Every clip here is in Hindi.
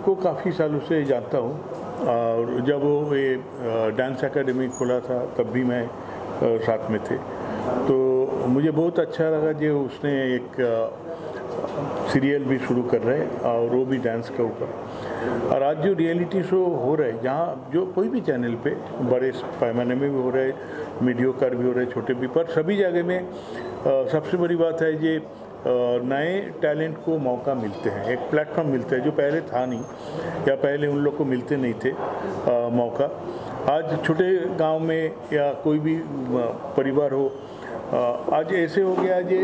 को काफ़ी सालों से जानता हूँ और जब वो ये डांस एकेडमी खोला था तब भी मैं साथ में थे। तो मुझे बहुत अच्छा लगा जो उसने एक सीरियल भी शुरू कर रहे हैं और वो भी डांस के ऊपर। और आज जो रियलिटी शो हो रहे हैं जहाँ जो कोई भी चैनल पे बड़े पैमाने में भी हो रहे हैं, मीडियोकर भी हो रहे हैं, छोटे भी, पर सभी जगह में सबसे बड़ी बात है ये नए टैलेंट को मौका मिलते हैं, एक प्लेटफॉर्म मिलता है जो पहले था नहीं या पहले उन लोग को मिलते नहीं थे मौका। आज छोटे गांव में या कोई भी परिवार हो, आज ऐसे हो गया जे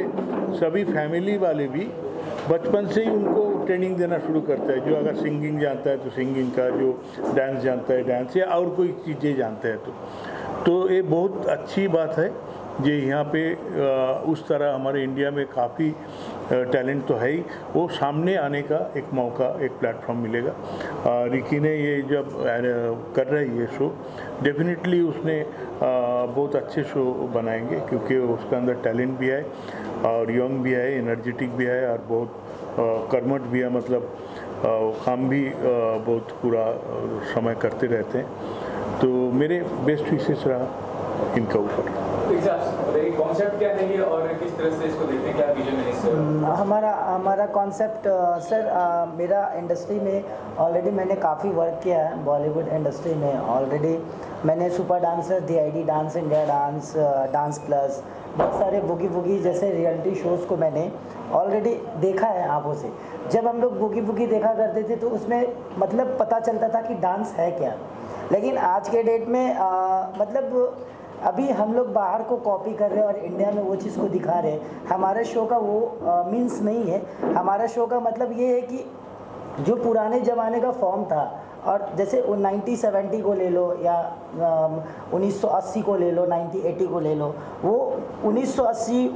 सभी फैमिली वाले भी बचपन से ही उनको ट्रेनिंग देना शुरू करता है। जो अगर सिंगिंग जानता है तो सिंगिंग का, जो डांस जानता है डांस, या और कोई चीज़ें जानता है तो ये बहुत अच्छी बात है। ये यहाँ पे उस तरह हमारे इंडिया में काफ़ी टैलेंट तो है ही, वो सामने आने का एक मौका, एक प्लेटफॉर्म मिलेगा। रिकी ने ये जब कर रही है ये शो, डेफिनेटली उसने बहुत अच्छे शो बनाएंगे क्योंकि उसके अंदर टैलेंट भी है और यंग भी है, एनर्जेटिक भी है और बहुत कर्मठ भी है, मतलब काम भी बहुत पूरा समय करते रहते हैं। तो मेरे बेस्ट विशेष रहा इनका ऊपर। कॉन्सेप्ट क्या है ये और किस तरह से इसको देखते हैं, क्या विजन है इससे? हमारा कॉन्सेप्ट सर, मेरा इंडस्ट्री में ऑलरेडी मैंने काफ़ी वर्क किया है। बॉलीवुड इंडस्ट्री में ऑलरेडी मैंने super dancer, DID dance, India dance, dance plus, बहुत सारे बुगी वुगी जैसे रियलिटी शोज़ को मैंने ऑलरेडी देखा है आंखों से। जब हम लोग बुगी वुगी देखा करते थे तो उसमें मतलब पता चलता था कि डांस है क्या। लेकिन आज के डेट में मतलब अभी हम लोग बाहर को कॉपी कर रहे हैं और इंडिया में वो चीज़ को दिखा रहे हैं। हमारे शो का वो मीन्स नहीं है। हमारा शो का मतलब ये है कि जो पुराने ज़माने का फॉर्म था, और जैसे 1970 को ले लो या 1980 को ले लो, 1980 को ले लो, वो 1980,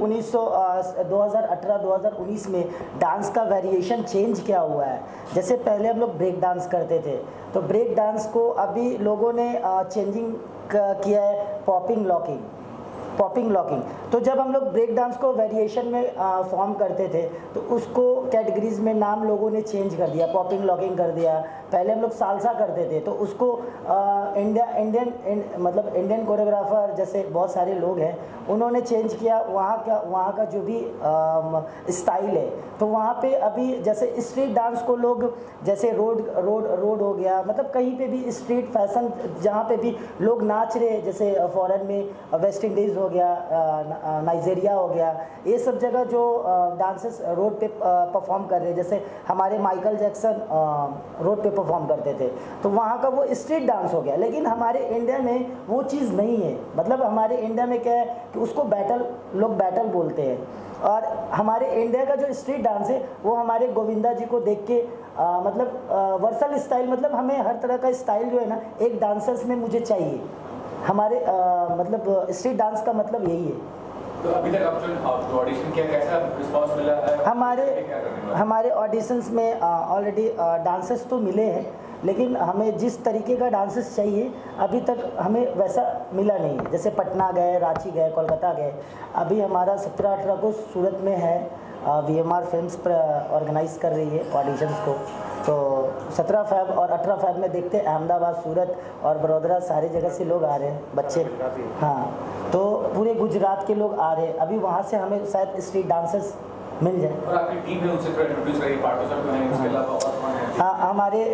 2018, 2019 में डांस का वेरिएशन चेंज क्या हुआ है। जैसे पहले हम लोग ब्रेक डांस करते थे, तो ब्रेक डांस को अभी लोगों ने चेंजिंग किया है पॉपिंग लॉकिंग। तो जब हम लोग ब्रेक डांस को वेरिएशन में फॉर्म करते थे तो उसको कैटेगरीज में नाम लोगों ने चेंज कर दिया, पॉपिंग लॉकिंग कर दिया। पहले हम लोग सालसा करते थे तो उसको इंडियन कोरियोग्राफर जैसे बहुत सारे लोग हैं, उन्होंने चेंज किया वहाँ का जो भी स्टाइल है। तो वहाँ पे अभी जैसे स्ट्रीट डांस को लोग जैसे रोड हो गया, मतलब कहीं पे भी स्ट्रीट फैशन जहाँ पे भी लोग नाच रहे, जैसे फॉरेन में वेस्ट इंडीज़ हो गया, नाइजीरिया हो गया, ये सब जगह जो डांसेस रोड पे परफॉर्म कर रहे हैं, जैसे हमारे माइकल जैक्सन रोड पे परफॉर्म करते थे, तो वहाँ का वो स्ट्रीट डांस हो गया। लेकिन हमारे इंडिया में वो चीज़ नहीं है। मतलब हमारे इंडिया में क्या है कि उसको लोग बैटल बोलते हैं। और हमारे इंडिया का जो स्ट्रीट डांस है वो हमारे गोविंदा जी को देख के मतलब वर्सल स्टाइल, मतलब हमें हर तरह का स्टाइल जो है ना एक डांसर्स में मुझे चाहिए। हमारे मतलब स्ट्रीट डांस का मतलब यही है। तो अभी तक आपने ऑडिशन किया, कैसा रिस्पांस मिला है? हमारे ऑडिशंस में ऑलरेडी डांसर्स तो मिले हैं, लेकिन हमें जिस तरीके का डांसेस चाहिए अभी तक हमें वैसा मिला नहीं है। जैसे पटना गए, रांची गए, कोलकाता गए। अभी हमारा 17-18 को सूरत में है, VMR फिल्म्स ऑर्गेनाइज कर रही है ऑडिशंस को। तो 17 फरवरी और 18 फरवरी में देखते हैं, अहमदाबाद, सूरत और बड़ौदा सारे जगह से लोग आ रहे हैं बच्चे। हाँ, तो पूरे गुजरात के लोग आ रहे हैं। अभी वहाँ से हमें शायद स्ट्रीट डांसर्स मिल जाए। और आपकी टीम है उनसे इंट्रोड्यूस करिए, पार्टनर तो हैं, इसके अलावा और कौन है? हाँ, हमारे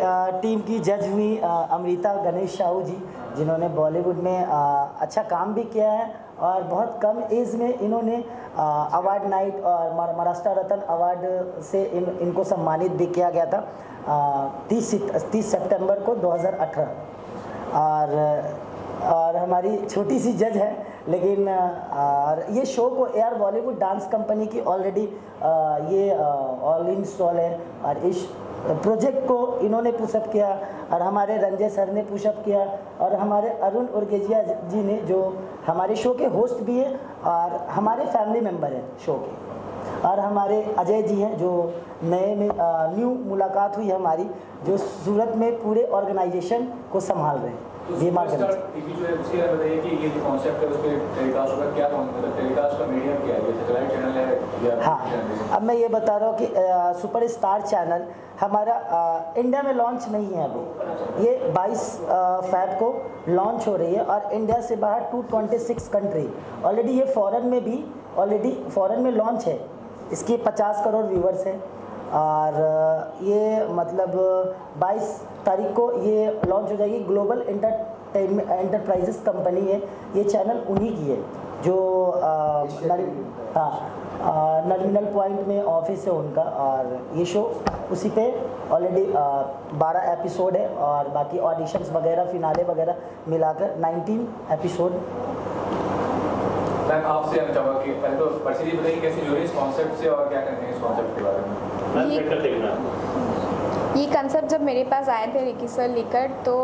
टीम की जज हुई अमृता गणेश साहू जी, जिन्होंने बॉलीवुड में अच्छा काम भी किया है और बहुत कम एज में इन्होंने अवार्ड नाइट और महाराष्ट्र रत्न अवार्ड से इनको सम्मानित भी किया गया था 30 सितंबर को 2018। और हमारी छोटी सी जज है, लेकिन ये शो को एआर बॉलीवुड डांस कंपनी की ऑलरेडी ये ऑल इंस्टॉल है और इस प्रोजेक्ट को इन्होंने पुशअप किया और हमारे रंजय सर ने पुशअप किया और हमारे अरुण उर्गेजिया जी ने, जो हमारे शो के होस्ट भी हैं और हमारे फैमिली मेम्बर हैं शो के, और हमारे अजय जी हैं जो नए में न्यू मुलाकात हुई हमारी, जो सूरत में पूरे ऑर्गेनाइजेशन को संभाल रहे हैं। बीमार करना। टीवी जो है उसके बारे में बताइए कि ये जो कॉन्सेप्ट है उस पे टेलीकास्ट होगा, क्या मतलब टेलीकास्ट का मीडियम क्या है, सैटेलाइट चैनल है या? हाँ, अब मैं ये बता रहा हूँ कि सुपरस्टार चैनल हमारा इंडिया में लॉन्च नहीं है अभी। ये 22 फ़रवरी को लॉन्च हो रही है और इंडिया से बाहर 226 कंट्री ऑलरेडी, ये फॉरेन में भी ऑलरेडी फॉरेन में लॉन्च है। इसकी 50 करोड़ व्यूवर्स हैं और ये मतलब 22 तारीख को ये लॉन्च हो जाएगी। ग्लोबल एंटरप्राइजेस कंपनी है, ये चैनल उन्हीं की है जो नर्मिनल पॉइंट में ऑफिस है उनका, और ये शो उसी पे ऑलरेडी 12 एपिसोड है और बाकी ऑडिशंस वगैरह फिनाले वगैरह मिलाकर 19 एपिसोड। मैम आपसे हम चाहूँगा कि पहले तो पर्ची जी बताइए कैसे जुड़े इस कॉन्सेप्ट से और क्या करते हैं इस कॉन्सेप्ट के बारे में। ये कंसेप्ट जब मेरे पास आए थे रिकी सर लेकर, तो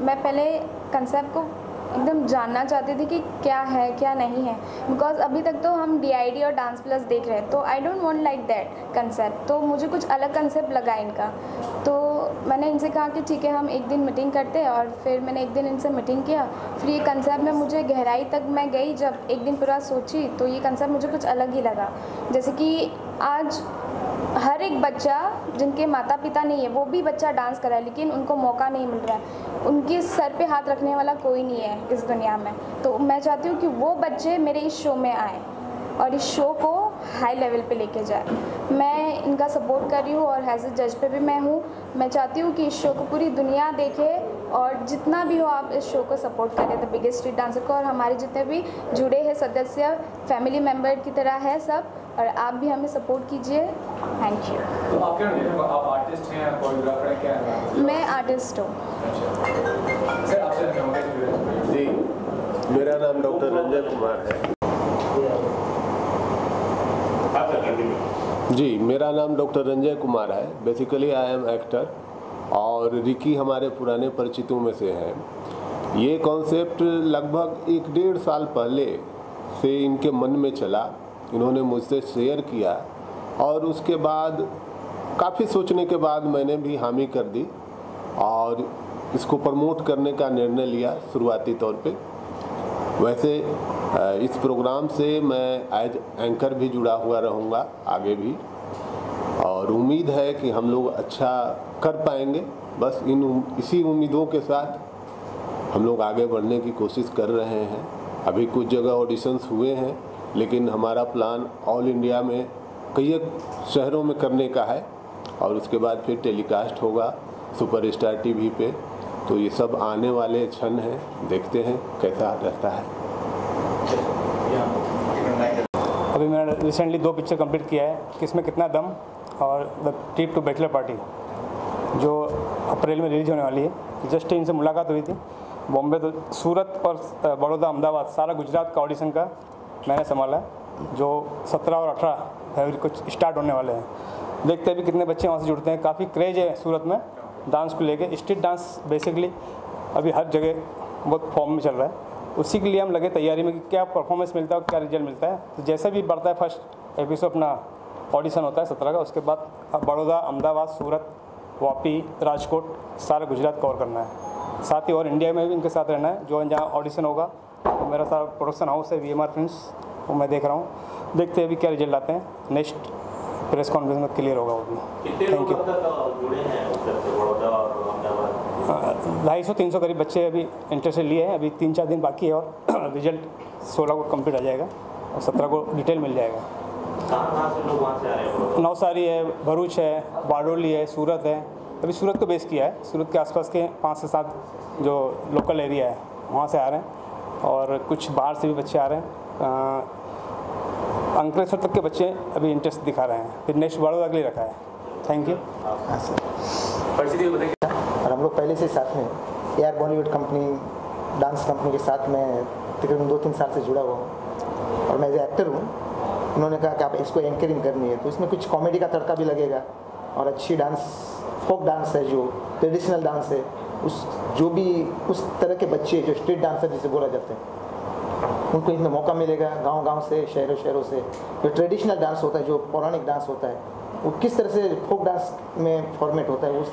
मैं पहले कंसेप्ट को एकदम जानना चाहती थी कि क्या है क्या नहीं है, बिकॉज अभी तक तो हम DID और डांस प्लस देख रहे हैं, तो I don't want like that concept. तो मुझे कुछ अलग कंसेप्ट लगा इनका, तो मैंने इनसे कहा कि ठीक है हम एक दिन मीटिंग करते हैं, और फिर मैंने एक दिन इनसे मीटिंग किया। फिर ये कंसेप्ट में मुझे गहराई तक मैं गई, जब एक दिन पूरा सोची तो ये कंसेप्ट मुझे कुछ अलग ही लगा। जैसे कि आज हर एक बच्चा जिनके माता पिता नहीं है वो भी बच्चा डांस कर रहा है, लेकिन उनको मौका नहीं मिल रहा है, उनके सर पे हाथ रखने वाला कोई नहीं है इस दुनिया में। तो मैं चाहती हूँ कि वो बच्चे मेरे इस शो में आए और इस शो को हाई लेवल पे लेके जाए। मैं इनका सपोर्ट कर रही हूँ और एज ए जज पे भी मैं हूँ। मैं चाहती हूँ कि इस शो को पूरी दुनिया देखे और जितना भी हो आप इस शो को सपोर्ट करें, द बिगेस्ट स्ट्रीट डांसर को। और हमारे जितने भी जुड़े हैं सदस्य फैमिली मेम्बर की तरह है सब, और आप भी हमें सपोर्ट कीजिए। Thank you. तो आप क्या आप आर्टिस्ट हैं, कोरियोग्राफर हैं, क्या है? मैं आर्टिस्ट हूँ। सर आपसे जी, मेरा नाम डॉक्टर रंजय कुमार है। जी, मेरा नाम डॉक्टर रंजय कुमार है। बेसिकली आई एम एक्टर और रिकी हमारे पुराने परिचितों में से हैं। ये कॉन्सेप्ट लगभग 1-1.5 साल पहले से इनके मन में चला, इन्होंने मुझसे शेयर किया और उसके बाद काफ़ी सोचने के बाद मैंने भी हामी कर दी और इसको प्रमोट करने का निर्णय लिया शुरुआती तौर पे। वैसे इस प्रोग्राम से मैं एज एंकर भी जुड़ा हुआ रहूँगा आगे भी, और उम्मीद है कि हम लोग अच्छा कर पाएंगे। बस इसी उम्मीदों के साथ हम लोग आगे बढ़ने की कोशिश कर रहे हैं। अभी कुछ जगह ऑडिशंस हुए हैं, लेकिन हमारा प्लान ऑल इंडिया में कई शहरों में करने का है और उसके बाद फिर टेलीकास्ट होगा सुपरस्टार टीवी पे। तो ये सब आने वाले क्षण हैं, देखते हैं कैसा रहता है। अभी मैंने रिसेंटली 2 पिक्चर कंप्लीट किया है, किसमें कितना दम और the trip to bachelor party, जो अप्रैल में रिलीज होने वाली है। जस्ट इनसे मुलाकात हुई थी बॉम्बे, तो सूरत और बड़ौदा, अहमदाबाद, सारा गुजरात का ऑडिशन का मैंने संभाला, जो 17 और 18 फरवरी को स्टार्ट होने वाले हैं। देखते हैं भी कितने बच्चे वहाँ से जुड़ते हैं। काफ़ी क्रेज है सूरत में डांस को लेके। स्ट्रीट डांस बेसिकली अभी हर जगह बहुत फॉर्म में चल रहा है। उसी के लिए हम लगे तैयारी में कि क्या परफॉर्मेंस मिलता है और क्या रिजल्ट मिलता है। तो जैसे भी बढ़ता है, फर्स्ट एपिसोड अपना ऑडिशन होता है 17 का, उसके बाद बड़ौदा, अहमदाबाद, सूरत, वापी, राजकोट, सारा गुजरात कवर करना है। साथ ही और इंडिया में भी इनके साथ रहना है। जो जहाँ ऑडिशन होगा, तो मेरा सारा प्रोडक्शन हाउस है VMR फिल्म्स, वो मैं देख रहा हूँ। देखते हैं अभी क्या रिजल्ट आते हैं। नेक्स्ट प्रेस कॉन्फ्रेंस में क्लियर होगा वो भी। Thank you. 250-300 करीब बच्चे अभी इंटरेस्ट लिए हैं। अभी 3-4 दिन बाकी है और रिजल्ट 16 को कंप्लीट आ जाएगा और 17 को डिटेल मिल जाएगा। कहाँ से लोग वहाँ से आ रहे हैं? नवसारी है, भरूच है, बारडोली है, सूरत है। अभी सूरत को बेस किया है। सूरत के आसपास के 5 से 7 जो लोकल एरिया है वहाँ से आ रहे हैं और कुछ बाहर से भी बच्चे आ रहे हैं। अंकलेश्वर तक के बच्चे अभी इंटरेस्ट दिखा रहे हैं। फिर नेक्स्ट बड़ौदा के लिए रखा है। Thank you. हाँ सर। और हम लोग पहले से साथ में AR Bollywood company, dance company के साथ में तकरीबन 2-3 साल से जुड़ा हुआ हूँ और मैं एज एक्टर हूँ। उन्होंने कहा कि आप इसको एंकरिंग करनी है, तो इसमें कुछ कॉमेडी का तड़का भी लगेगा और अच्छी डांस, फोक डांस है, जो ट्रेडिशनल डांस है, उस तरह के बच्चे जो स्ट्रीट डांसर जिसे बोला जाता है, उनको इसमें मौका मिलेगा। गांव-गांव से, शहरों से जो ट्रेडिशनल डांस होता है, जो पौराणिक डांस होता है, वो किस तरह से फोक डांस में फॉर्मेट होता है, उस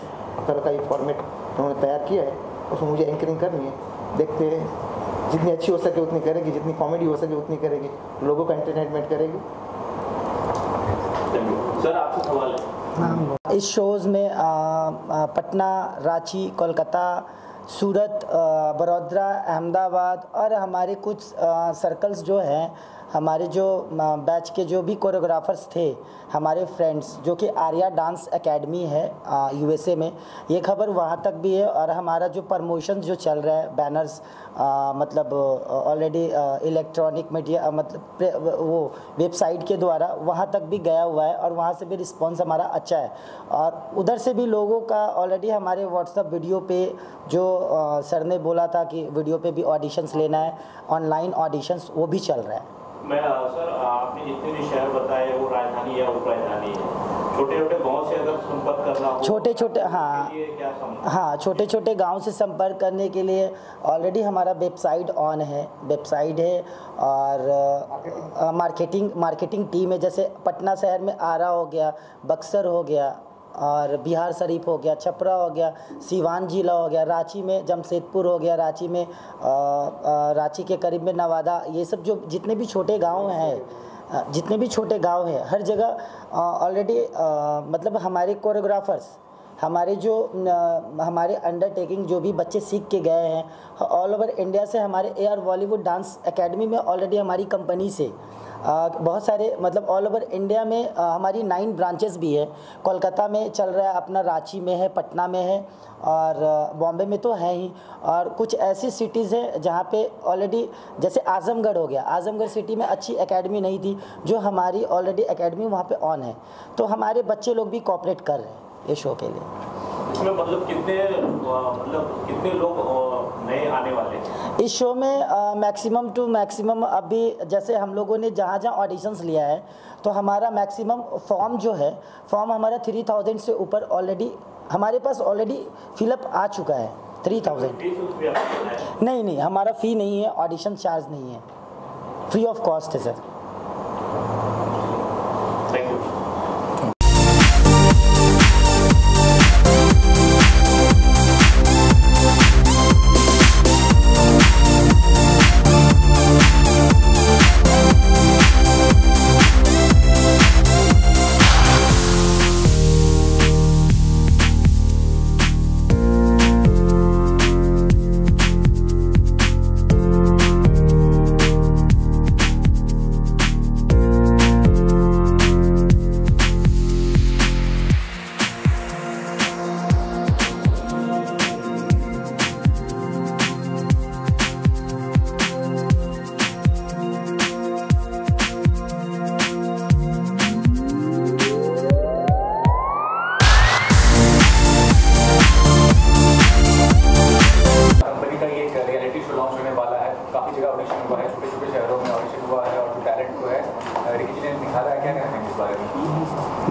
तरह का ये फॉर्मेट उन्होंने तैयार किया है उसमें मुझे एंकरिंग करनी है, देखते हैं जितनी अच्छी हो सके उतनी करेगी, जितनी कॉमेडी हो सके उतनी करेगी, लोगों का एंटरटेनमेंट करेगी। सर आपसे सवाल है, इस शोज़ में पटना, रांची, कोलकाता, सूरत, बड़ौदा, अहमदाबाद और हमारे कुछ सर्कल्स जो हैं, हमारे जो बैच के जो भी कोरियोग्राफर्स थे, हमारे फ्रेंड्स, जो कि आर्या डांस एकेडमी है यूएसए में, ये खबर वहाँ तक भी है। और हमारा जो प्रमोशन जो चल रहा है, बैनर्स मतलब ऑलरेडी इलेक्ट्रॉनिक मीडिया मतलब वो वेबसाइट के द्वारा वहाँ तक भी गया हुआ है और वहाँ से भी रिस्पांस हमारा अच्छा है। और उधर से भी लोगों का ऑलरेडी हमारे व्हाट्सएप वीडियो पे जो सर ने बोला था कि वीडियो पे भी ऑडिशंस लेना है, ऑनलाइन ऑडिशंस, वो भी चल रहा है। मैं सर आपने जितने भी शहर बताए वो राजधानी या उप राजधानी है, छोटे छोटे गाँव से अगर संपर्क करना हो, छोटे छोटे हाँ छोटे छोटे गांव से संपर्क करने के लिए ऑलरेडी हमारा वेबसाइट ऑन है, वेबसाइट है और मार्केटिंग टीम है। जैसे पटना शहर में आरा हो गया, बक्सर हो गया और बिहार शरीफ हो गया, छपरा हो गया, सीवान जिला हो गया, रांची में जमशेदपुर हो गया, रांची में रांची के करीब में नवादा, ये सब जो जितने भी छोटे गांव हैं हर जगह ऑलरेडी मतलब हमारे कोरियोग्राफर्स, हमारे जो हमारे अंडरटेकिंग जो भी बच्चे सीख के गए हैं ऑल ओवर इंडिया से, हमारे AR बॉलीवुड डांस एकेडमी में ऑलरेडी हमारी कंपनी से बहुत सारे मतलब ऑल ओवर इंडिया में हमारी 9 ब्रांचेस भी है। कोलकाता में चल रहा है अपना, रांची में है, पटना में है और बॉम्बे में तो है ही। और कुछ ऐसी सिटीज़ हैं जहाँ पे ऑलरेडी, जैसे आजमगढ़ हो गया, आजमगढ़ सिटी में अच्छी एकेडमी नहीं थी, जो हमारी ऑलरेडी एकेडमी वहाँ पे ऑन है। तो हमारे बच्चे लोग भी कोऑपरेट कर रहे हैं ये शो के लिए। इसमें मतलब कितने लोग नए आने वाले हैं इस शो में? मैक्सिमम टू मैक्सिमम अभी जैसे हम लोगों ने जहाँ ऑडिशंस लिया है, तो हमारा मैक्सिमम फॉर्म जो है, फॉर्म हमारा 3000 से ऊपर ऑलरेडी हमारे पास ऑलरेडी फिलअप आ चुका है। 3000 नहीं, हमारा फ़ी नहीं है, ऑडिशन चार्ज नहीं है, फ्री ऑफ कॉस्ट है सर।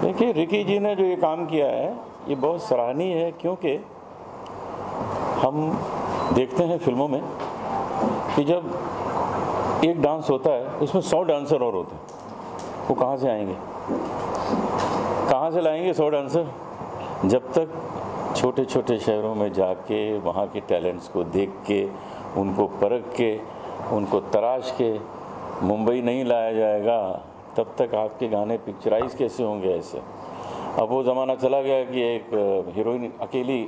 देखिए, रिकी जी ने जो ये काम किया है ये बहुत सराहनीय है, क्योंकि हम देखते हैं फिल्मों में कि जब एक डांस होता है उसमें 100 डांसर और होते हैं, वो कहाँ से आएंगे, कहाँ से लाएंगे 100 डांसर? जब तक छोटे छोटे शहरों में जाके वहाँ के टैलेंट्स को देख के, उनको परख के, उनको तराश के मुंबई नहीं लाया जाएगा, तब तक आपके गाने पिक्चराइज कैसे होंगे ऐसे? अब वो ज़माना चला गया कि एक हीरोइन अकेली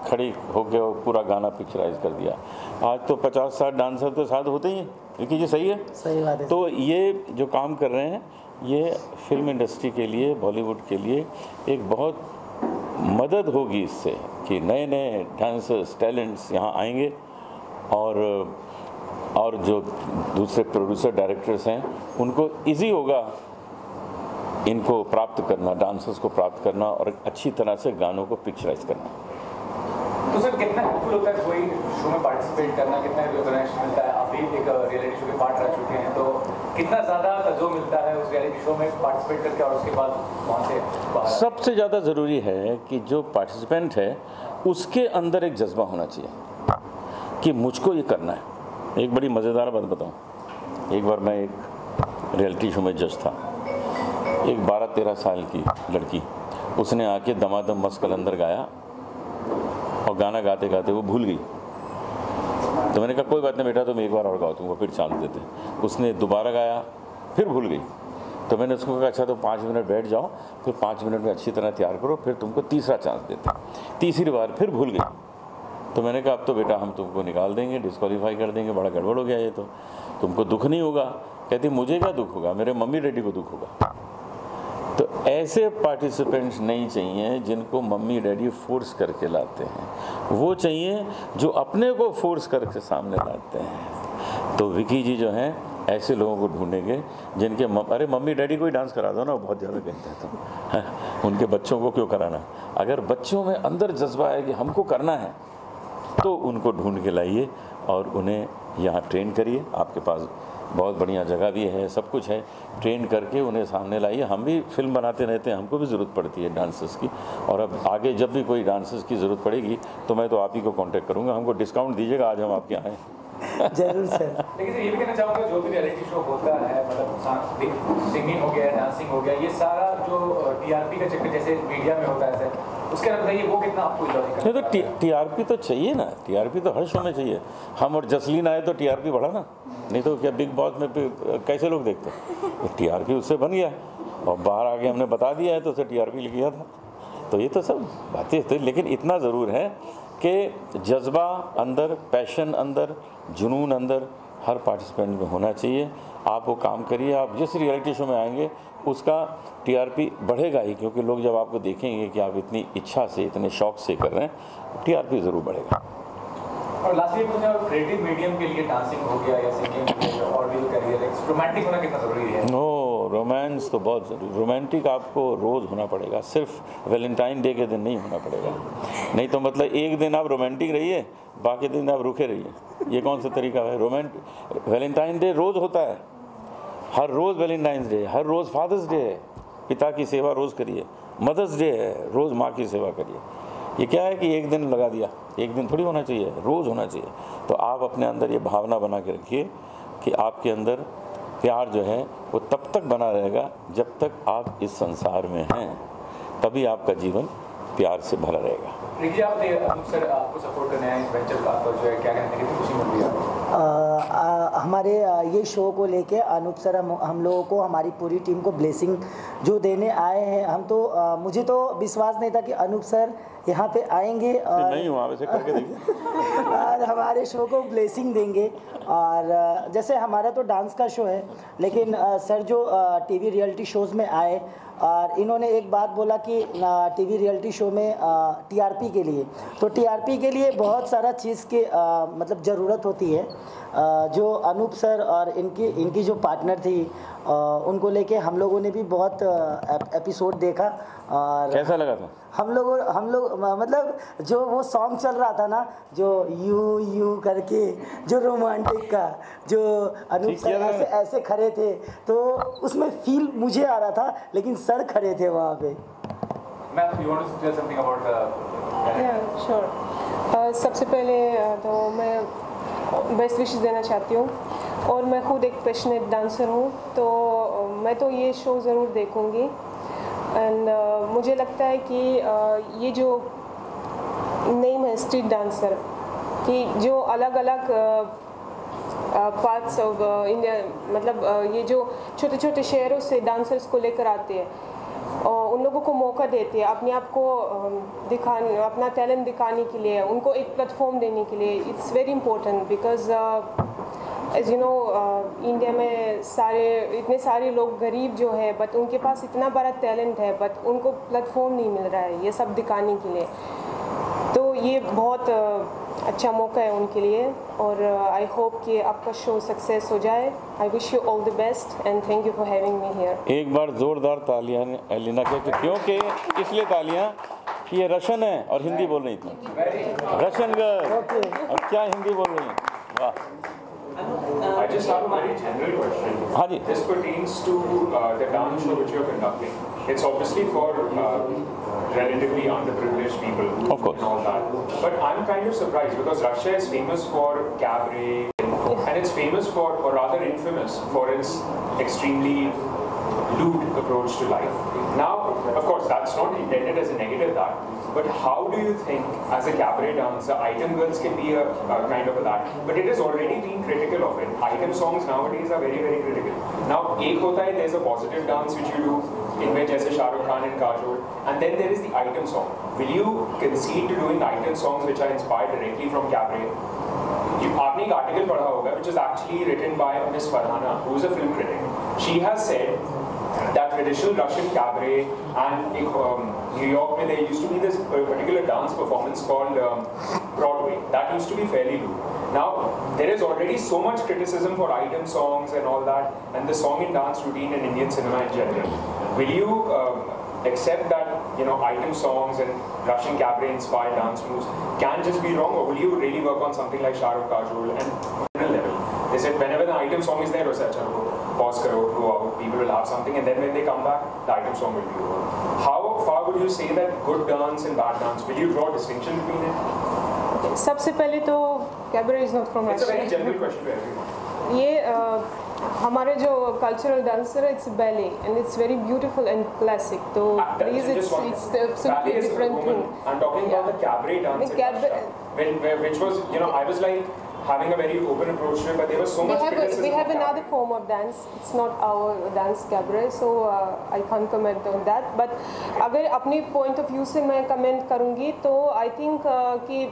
खड़ी हो गया और पूरा गाना पिक्चराइज कर दिया। आज तो 50-60 डांसर तो साथ होते ही हैं। देखिए, ये सही है, सही बात है। तो ये जो काम कर रहे हैं ये फिल्म इंडस्ट्री के लिए, बॉलीवुड के लिए एक बहुत मदद होगी इससे कि नए नए डांसर्स, टैलेंट्स यहाँ आएंगे और जो दूसरे प्रोड्यूसर, डायरेक्टर्स हैं उनको इजी होगा इनको प्राप्त करना, डांसर्स को प्राप्त करना और अच्छी तरह से गानों को पिक्चराइज करना। तो सर कितना हेल्पफुल होता है कोई शो में पार्टिसिपेट करना, कितना रिकॉग्निशन मिलता है? आप भी एक रियलिटी शो के पार्ट रह चुके हैं, तो कितना ज़्यादा जो मिलता है उस रियलिटी शो में पार्टिसिपेट करके और उसके बाद वहाँ से बाहर? सबसे ज़्यादा ज़रूरी है कि जो पार्टिसिपेंट है उसके अंदर एक जज्बा होना चाहिए कि मुझको ये करना है। एक बड़ी मज़ेदार बात बताऊं, एक बार मैं एक रियलिटी शो में जज था, एक 12-13 साल की लड़की, उसने आके दमादम मस्त कलंदर गाया और गाना गाते गाते वो भूल गई तो मैंने कहा कोई बात नहीं बेटा, तुम एक बार और गाओ, तुमको फिर चांस देते। उसने दोबारा गाया, फिर भूल गई। तो मैंने उसको कहा अच्छा तो 5 मिनट बैठ जाओ, फिर 5 मिनट में अच्छी तरह तैयार करो, फिर तुमको तीसरा चांस देते। तीसरी बार फिर भूल गई। तो मैंने कहा अब तो बेटा हम तुमको निकाल देंगे, डिस्क्वालीफाई कर देंगे, बड़ा गड़बड़ हो गया ये तो, तुमको दुख नहीं होगा। कहती मुझे क्या दुख होगा, मेरे मम्मी डैडी को दुख होगा। तो ऐसे पार्टिसिपेंट्स नहीं चाहिए जिनको मम्मी डैडी फोर्स करके लाते हैं, वो चाहिए जो अपने को फोर्स करके सामने लाते हैं। तो विकी जी जो हैं ऐसे लोगों को ढूंढेंगे जिनके अरे मम्मी डैडी को ही डांस करा दो ना, वो बहुत ज़्यादा कहते हैं तो उनके बच्चों को क्यों कराना। अगर बच्चों में अंदर जज्बा है कि हमको करना है तो उनको ढूंढ के लाइए और उन्हें यहाँ ट्रेन करिए। आपके पास बहुत बढ़िया जगह भी है, सब कुछ है, ट्रेन करके उन्हें सामने लाइए। हम भी फिल्म बनाते रहते हैं, हमको भी ज़रूरत पड़ती है डांसर्स की, और अब आगे जब भी कोई डांसर्स की ज़रूरत पड़ेगी तो मैं तो आप ही को कांटेक्ट करूँगा। हमको डिस्काउंट दीजिएगा, आज हम आपके यहाँ हैं। जरूर सर। लेकिन ये भी कहना चाहूँगा जो भी रियलिटी शो होता है, मतलब सिंगिंग हो गया, डांसिंग हो गया, ये सारा जो टीआरपी का चक्कर जैसे मीडिया में होता है सर, उसके अंदर ये वो कितना आपको नहीं तो टीआरपी तो चाहिए ना, टीआरपी तो हर शो में चाहिए। हम और जसलीन आए तो टीआरपी बढ़ा ना, नहीं तो क्या बिग बॉस में कैसे लोग देखते, टीआरपी उससे बन गया और बाहर आके हमने बता दिया है तो उसे टीआरपी लिख गया था। तो ये तो सब बातें तो, लेकिन इतना ज़रूर है कि जज्बा अंदर, पैशन अंदर, जुनून अंदर हर पार्टिसिपेंट में होना चाहिए। आप वो काम करिए, आप जिस रियलिटी शो में आएंगे उसका टीआरपी बढ़ेगा ही, क्योंकि लोग जब आपको देखेंगे कि आप इतनी इच्छा से, इतने शौक से कर रहे हैं, टीआरपी ज़रूर बढ़ेगा। और लास्टली क्रिएटिव मीडियम के लिए डांसिंग हो गया या सिंगिंग हो गया, ऑडियो करियर, रोमांटिक होना कितना ज़रूरी है? नो, रोमांस तो बहुत ज़रूरी। रोमांटिक आपको रोज़ होना पड़ेगा, सिर्फ वैलेंटाइन डे के दिन नहीं होना पड़ेगा। नहीं तो मतलब एक दिन आप रोमांटिक रहिए, बाकी दिन आप रुके रहिए, ये कौन सा तरीका है? वैलेंटाइन डे रोज़ होता है, हर रोज़ वैलेंटाइंस डे, हर रोज़ फादर्स डे है, पिता की सेवा रोज़ करिए। मदर्स डे है, रोज़ माँ की सेवा करिए। ये क्या है कि एक दिन लगा दिया, एक दिन थोड़ी होना चाहिए, रोज़ होना चाहिए। तो आप अपने अंदर ये भावना बना के रखिए कि आपके अंदर प्यार जो है वो तब तक बना रहेगा जब तक आप इस संसार में हैं, तभी आपका जीवन प्यार से भरा रहेगा। देखिए आपने सर आपको सपोर्ट करने आए इस वेंचर का, तो जो है क्या कहते हैं, कितनी खुशी मिल रही है? हमारे ये शो को लेके अनूप सर हम लोगों को, हमारी पूरी टीम को ब्लेसिंग जो देने आए हैं। हम तो मुझे तो विश्वास नहीं था कि अनूप सर यहाँ पे आएंगे और नहीं हुआ वैसे करके देखिए और हमारे शो को ब्लेसिंग देंगे। और जैसे हमारा तो डांस का शो है, लेकिन सर जो टीवी रियलिटी शोज़ में आए और इन्होंने एक बात बोला कि टीवी रियलिटी शो में टीआरपी के लिए, तो टीआरपी के लिए बहुत सारा चीज़ के मतलब ज़रूरत होती है। जो अनूप सर और इनकी जो पार्टनर थी, उनको लेके हम लोगों ने भी बहुत एपिसोड देखा। और कैसा लगा था? हम लोग मतलब जो वो सॉन्ग चल रहा था ना, जो यू करके, जो रोमांटिक का, जो अनूप सर ऐसे खड़े थे, तो उसमें फील मुझे आ रहा था, लेकिन सर खड़े थे वहाँ पे। Ma'am, you want to tell something about? या श्योर। सबसे पहले तो मैं बेस्ट विशेस देना चाहती हूँ, और मैं खुद एक पैशनेट डांसर हूँ, तो मैं तो ये शो ज़रूर देखूँगी। एंड मुझे लगता है कि ये जो नेम है स्ट्रीट डांसर, कि जो अलग अलग पार्ट्स ऑफ इंडिया, मतलब ये जो छोटे छोटे शहरों से डांसर्स को लेकर आते हैं और उन लोगों को मौका देते हैं अपने आप को दिखाने, अपना टैलेंट दिखाने के लिए, उनको एक प्लेटफॉर्म देने के लिए। It's very important because as you know India में इतने सारे लोग गरीब जो है, बट उनके पास इतना बड़ा टैलेंट है, बट उनको प्लेटफॉर्म नहीं मिल रहा है ये सब दिखाने के लिए। तो ये बहुत अच्छा मौका है उनके लिए, और आई होप कि आपका शो सक्सेस हो जाए। I wish you all the best and thank you for having me here. एक बार जोरदार तालियां एलिना के, क्योंकि इसलिए तालियां कि ये रशियन है और हिंदी बोल रही थी, रशियन गर्ल, और क्या हिंदी बोल रही है, वाह। I just have a very general question. हाँ जी। This pertains to the dance show which you're conducting. It's obviously for relatively underprivileged people. Of course. And all that. But I'm kind of surprised because Russia is famous for cabaret, and it's famous for, or rather infamous for its extremely lewd approach to life. Now, of course, that's not intended as a negative that, but how do you think, as a cabaret dancer, item girls can be a kind of a that, but it has already been critical of it. Item songs nowadays are very, very critical. Now, ek hota hai, there's a positive dance which you do, in which as Shah Rukh Khan and Kajol, and then there is the item song. Will you concede to doing item songs which are inspired directly from cabaret? आपने एक आर्टिकल पढ़ा होगा which is actually written by Miss Farhana, who is a film critic. She has said that traditional Russian cabaret and New York, where there used to be this particular dance performance called Broadway. That used to be fairly loose. Now, there is already so much criticism for item songs and all that, and the song and dance routine in Indian cinema in general. Will you accept that, you know, item songs and Russian cabaret inspired dance moves can just be wrong, or will you really work on something like Shah Rukh, Kajol and level? They said whenever the item song is there, pause karo, go out, people will have something, and then when they come back, the item song will be over. How far would you say that good dance and bad dance, will you draw a distinction between it? सबसे पहले तो cabaret is not from Russia. It's a very general question for everyone. ये हमारे जो cultural dancer है, it's ballet and it's very beautiful and classic. तो please, it's absolutely different thing. I'm talking about the cabaret dance in Russia, which was, you know, I was like having a very open approach to it, but there was so much criticism. We have another form of dance. It's not our dance cabaret, so I can't comment on that. But अगर अपनी point of view से मैं comment करूँगी, तो I think कि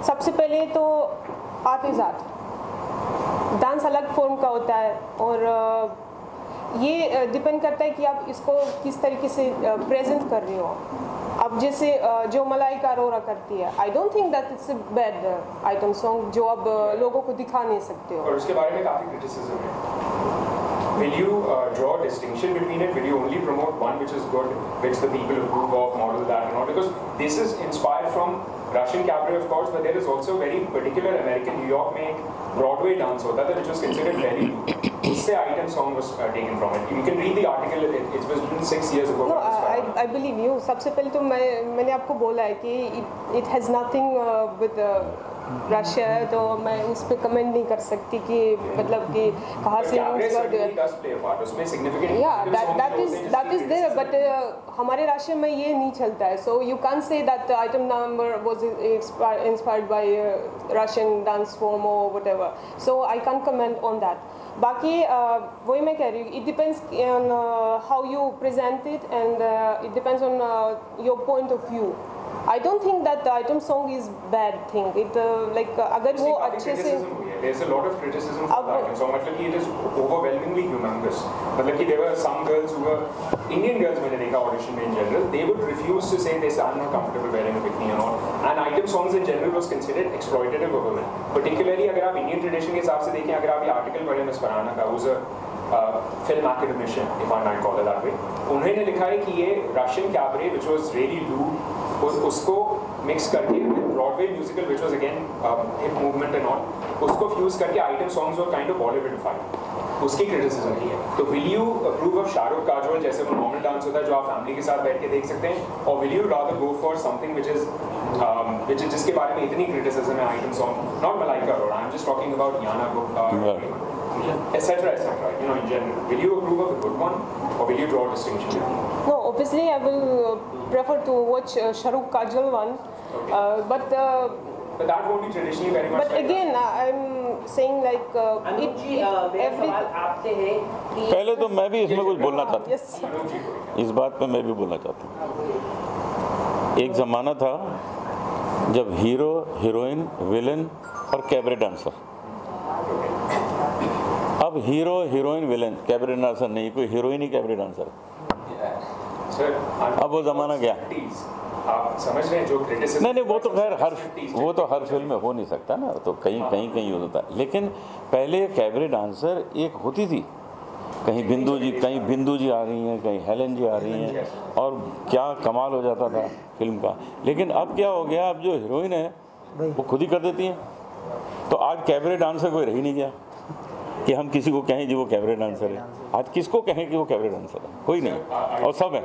सबसे पहले तो art is art. डांस अलग फॉर्म का होता है और ये डिपेंड करता है कि आप इसको किस तरीके से प्रेजेंट कर रहे हो. अब जैसे जो मलाइका अरोरा करती है, I don't think that it's a bad item song जो अब लोगों को दिखा नहीं सकते हो. और उसके बारे में काफ़ी क्रिटिसिज्म है. Will you draw a distinction between it? Will you only promote one which is good, which the people approve of, model that and all? Because this is inspired from Russian cabaret, of course, but there is also very particular American New York में Broadway dance होता था, which was considered very good. उससे item song was taken from it. You can read the article. It was written 6 years ago. No, I believe you. सबसे पहले तो मैंने आपको बोला है कि it has nothing with Russia है, तो मैं उस पर कमेंट नहीं कर सकती कि मतलब कि कहाँ से that is there, but हमारे रशिया में ये नहीं चलता है. So you can't say that the item number was inspired by Russian dance form or whatever. So I can't comment on that. बाकी वही मैं कह रही हूँ, it depends on how you present it and it depends on your point of view. I don't think that the item song is bad thing. It like अगर वो अच्छे से there's a lot of criticism for the item song. मतलब कि it is overwhelmingly humongous. मतलब कि there were some girls who were Indian girls मैंने देखा audition में in general. They would refuse to say this, I'm not comfortable wearing a bikini and all. And item songs in general was considered exploitative of women. Particularly अगर आप Indian tradition के हिसाब से देखें, अगर आप ये article पढ़ें Miss Farhana का, who's a film academician, if I might call it that way, उन्होंने लिखा है कि ये Russian cabaret which was really lewd, उसको मिक्स करके Broadway musical which was again hip movement and all, उसको फ्यूज करके आइटम सॉन्ग्स और काइंड ऑफ बॉलीवुडिफाइड, उसकी क्रिटिसिज्म की है. तो will you approve of Shahrukh Kajol जैसे वो नॉर्मल डांस होता है जो आप फैमिली के साथ बैठ के देख सकते हैं, और will you rather go for something which is जिसके बारे में इतनी क्रिटिसिज्म है, item song, not Malaika Arora, I am just talking about Yana Gupta etc., you know, in general. Will you approve of a good one, or will you draw a distinction? No, obviously I will prefer to watch Shahrukh Kajol one, okay. But that won't be traditionally very much. But like again, I'm saying like every. पहले तो मैं भी इसमें कुछ बोलना चाहता हूँ. इस बात पे मैं भी बोलना चाहता हूँ. एक ज़माना था जब हीरो, हीरोइन, विलेन और कैबरे डांसर. अब hero, heroine, villain, cabaret dancer नहीं, कोई हीरोइन ही कैबरे डांसर. अब वो ज़माना गया. आप समझ रहे हैं जो क्रिटिसिज्म. नहीं, वो तो खैर हर फिल्म में हो नहीं सकता ना, तो कहीं होता है. लेकिन पहले कैबरे डांसर एक होती थी, कहीं बिंदु जी आ रही हैं, कहीं हेलन जी आ रही हैं, और क्या कमाल हो जाता था फिल्म का. लेकिन अब क्या हो गया, अब जो हीरोइन है वो खुद ही कर देती हैं. तो आज कैबरे डांसर कोई रह ही नहीं गया. कि हम किसी को कहें जी वो कैबरे डांसर है। आज किसको कहें कि वो कैबरे डांसर है? कोई नहीं, और सब है।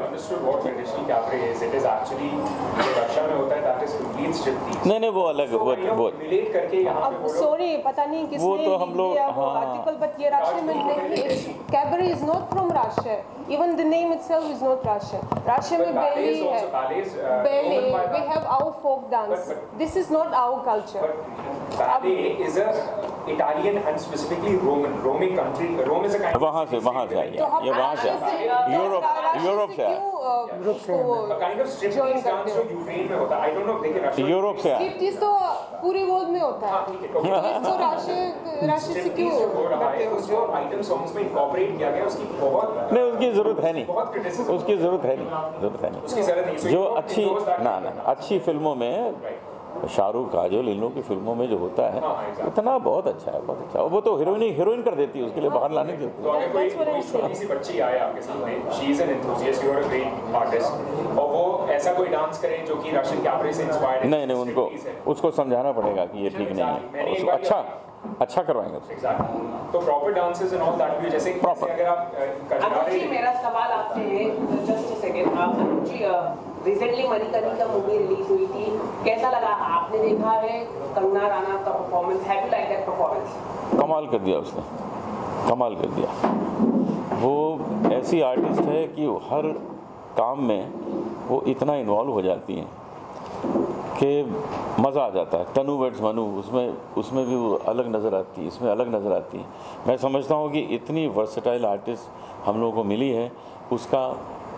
नहीं वो अलग, वो सॉरी पता नहीं किसने वो तो हम लोग आर्टिकल, बट ये राशियन में cabaret is not from Russia, even the name itself is not Russian. Russia में बैले है, ballet, we have our folk dance, this is not our culture. Ballet is a Italian and specifically Roman country. Rome is a kind of वहाँ से आइए, ये वहाँ से यूरोप से आए, a kind of striptease dance जो यूक्रेन में होता है। I don't know, देखिए यूरोप से आए। स्ट्रिपटीज तो पूरी वर्ल्ड में होता है, तो राशिया से क्यों करते हो? जो आइटम सॉन्ग्स में इनकॉर्पोरेट किया गया उसकी बहुत नहीं, उसकी जरूरत है नहीं, बहुत क्रिटिसिज्म, उसकी जरूरत है नहीं, उसकी जरूरत नहीं। जो अच्छी ना अच्छी फिल्मों में शाहरुख, काजोल, इन लोगों की फिल्मों में जो होता है उतना बहुत अच्छा है, बहुत अच्छा। वो तो हीरोइन कर देती है, उसके लिए बाहर लाने की। तो अगर कोई छोटी सी बच्ची आए आपके सामने, she is an enthusiast, you are a great artist, और वो ऐसा कोई डांस करे जो कि रशियन कैबरे से इंस्पायर्ड है, नहीं उनको उसको समझाना पड़ेगा कि ये ठीक नहीं है, अच्छा करवाएंगे एग्जैक्टली। तो proper dances and all that भी, जैसे अगर आप जी, मेरा सवाल आपसे है, जस्ट अ सेकंड, आप जी रिसेंटली मणिकर्णिका मूवी रिलीज हुई थी, कैसा लगा? आपने देखा है कंगना राणावत का performance, have you like that performance? कमाल कर दिया उसने, कमाल कर दिया। वो ऐसी आर्टिस्ट है कि हर काम में वो इतना इन्वॉल्व हो जाती हैं कि मज़ा आ जाता है। तनु वर्ड्स मनु, उसमें भी वो अलग नज़र आती है, इसमें अलग नज़र आती है। मैं समझता हूँ कि इतनी वर्सेटाइल आर्टिस्ट हम लोगों को मिली है, उसका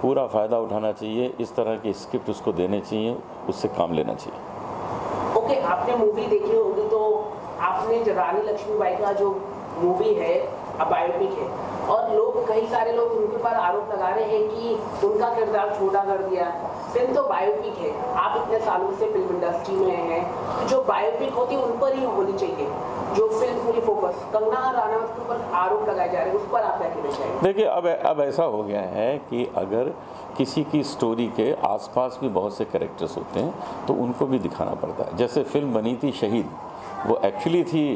पूरा फ़ायदा उठाना चाहिए, इस तरह की स्क्रिप्ट उसको देने चाहिए, उससे काम लेना चाहिए। ओके, आपने मूवी देखी होगी तो आपने जो रानी लक्ष्मीबाई का जो मूवी है बायोपिक है, और कई सारे लोग उनके पर आरोप लगा रहे हैं कि उनका किरदार छोटा कर दिया। फिल्म तो बायोपिक है, आप इतने सालों से फिल्म इंडस्ट्री में हैं, तो जो बायोपिक होती है उन पर ही होनी चाहिए, जो फिल्म पूरी फोकस कंगना राणावत के ऊपर आरोप लगाए जा रहे हैं, उस पर आप क्या कहना चाहेंगे? देखिए, अब ऐसा हो गया है कि अगर किसी की स्टोरी के आसपास भी बहुत से कैरेक्टर्स होते हैं तो उनको भी दिखाना पड़ता है। जैसे फिल्म बनी थी शहीद, वो एक्चुअली थी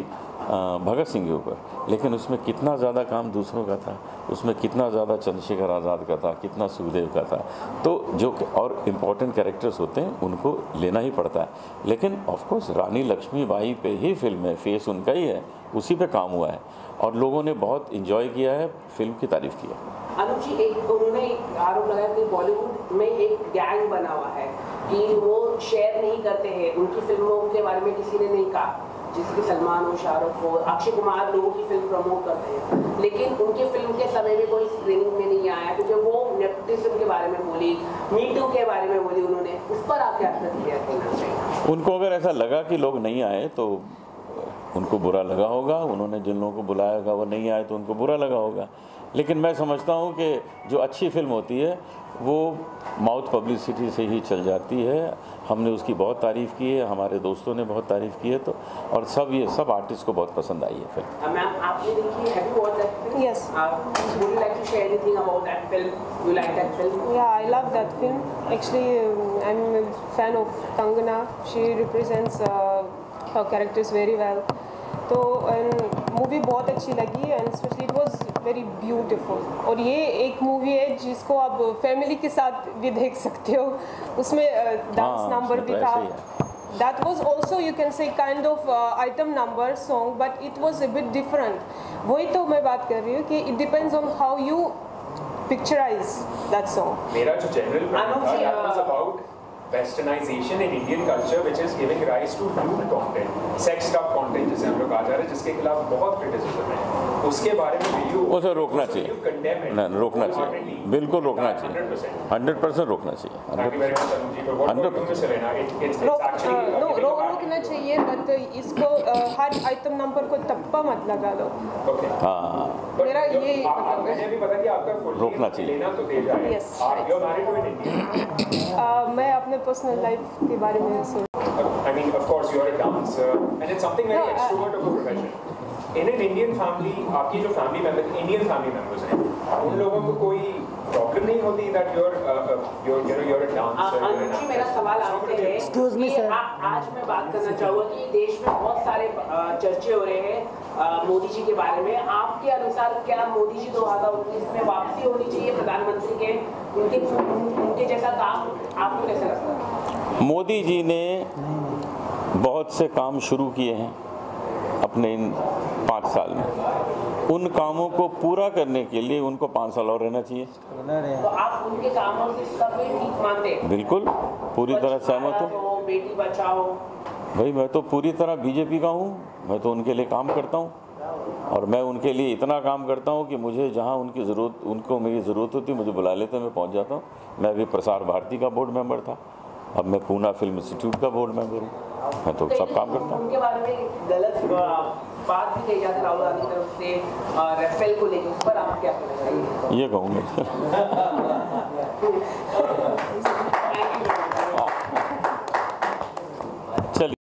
भगत सिंह के ऊपर, लेकिन उसमें कितना ज़्यादा काम दूसरों का था, उसमें कितना ज़्यादा चंद्रशेखर आज़ाद का था, कितना सुखदेव का था। तो जो और इम्पोर्टेंट कैरेक्टर्स होते हैं उनको लेना ही पड़ता है। लेकिन ऑफकोर्स रानी लक्ष्मीबाई पे ही फिल्म है, फेस उनका ही है, उसी पे काम हुआ है और लोगों ने बहुत इंजॉय किया है, फिल्म की तारीफ़ की है। अनुज जी, उन्होंने एक आरोप लगाया कि बॉलीवुड में एक गैंग बना हुआ है कि वो शेयर नहीं करते हैं, उनकी फिल्मों के बारे में किसी ने नहीं कहा, जिसकी सलमान हो, शाहरुख हो, अक्षय कुमार लोगों की फिल्म प्रमोट करते हैं, लेकिन उनकी फिल्म के समय में कोई स्क्रीनिंग में नहीं आया क्योंकि वो नेपोटिज्म के बारे में बोली, मी टू के बारे में बोली उन्होंने। उस पर आप क्या प्रतिक्रिया देना चाहिए? उनको अगर ऐसा लगा कि लोग नहीं आए तो उनको बुरा लगा होगा, उन्होंने जिन लोगों को बुलाया होगा वो नहीं आए तो उनको बुरा लगा होगा। लेकिन मैं समझता हूँ कि जो अच्छी फिल्म होती है वो माउथ पब्लिसिटी से ही चल जाती है। हमने उसकी बहुत तारीफ़ की है, हमारे दोस्तों ने बहुत तारीफ़ की है, तो और सब आर्टिस्ट को बहुत पसंद आई है फिल्म। मैम, आपने देखी, have you watched that film? Yes. Would you like to share anything about that film? You like that film? Yeah, I love that film. Actually I am a fan of Kangana, she represents her characters very well. तो मूवी बहुत अच्छी लगी and specially it was very beautiful. और ये एक मूवी है जिसको आप फैमिली के साथ भी देख सकते हो। उसमें डांस नंबर भी था। That was also, you can say, kind of item number song, but it was a bit different. वही तो मैं बात कर रही हूँ कि it depends on how you picturize that song. मेरा जो general point था, that was about westernization in Indian culture, which is giving rise to lewd content, sexed up content जिसे हम लोग कहा जा रहे हैं, जिसके खिलाफ बहुत क्रिटिसिज्म है। उसके बारे में उसे रोकना चाहिए, नहीं रोकना चाहिए, बिल्कुल रोकना चाहिए, 100% रोकना चाहिए, 100%। रोकना चाहिए, बट इसको हर आइटम नंबर को तप्पा मत लगा लो। हाँ, मेरा ये रोकना चाहिए। यस, मैं अपने पर्सनल लाइफ के बारे में सोच। I mean, of course, you are a dancer, and it's something very extrovert of a profession. In an Indian family, आपकी जो family members Indian family members हैं, उन लोगों को कोई प्रॉब्लम नहीं होती that you're a dancer? अनुज जी, मेरा सवाल आपसे है कि आज मैं बात करना चाहूँगा कि देश में बहुत सारे चर्चे हो रहे हैं मोदी जी के बारे में। आपके अनुसार क्या मोदी जी 2019 में वापसी होनी चाहिए प्रधानमंत्री के? उनके जैसा काम आपको कैसे लगता है? मोदी जी ने बहुत से काम शुरू किए हैं अपने इन 5 साल में। उन कामों को पूरा करने के लिए उनको 5 साल और रहना चाहिए। तो आप उनके कामों से सभी ठीक मानते हैं? बिल्कुल, पूरी तरह सहमत हूँ। बेटी बचाओ, भाई मैं तो पूरी तरह बीजेपी का हूँ, मैं तो उनके लिए काम करता हूँ और मैं उनके लिए इतना काम करता हूँ कि मुझे जहाँ उनकी ज़रूरत, उनको मेरी ज़रूरत होती है, मुझे बुला लेते हैं, मैं पहुँच जाता हूँ। मैं भी प्रसार भारती का बोर्ड मेंबर था, अब मैं पूना फिल्म इंस्टीट्यूट का बोर्ड मेंबर हूँ। मैं तो सब काम करता हूँ। उनके बारे में गलत बात भी कही जाती है राहुल गांधी की तरफ से राफेल को लेकर, उस पर आप क्या कहेंगे? ये कहूँगा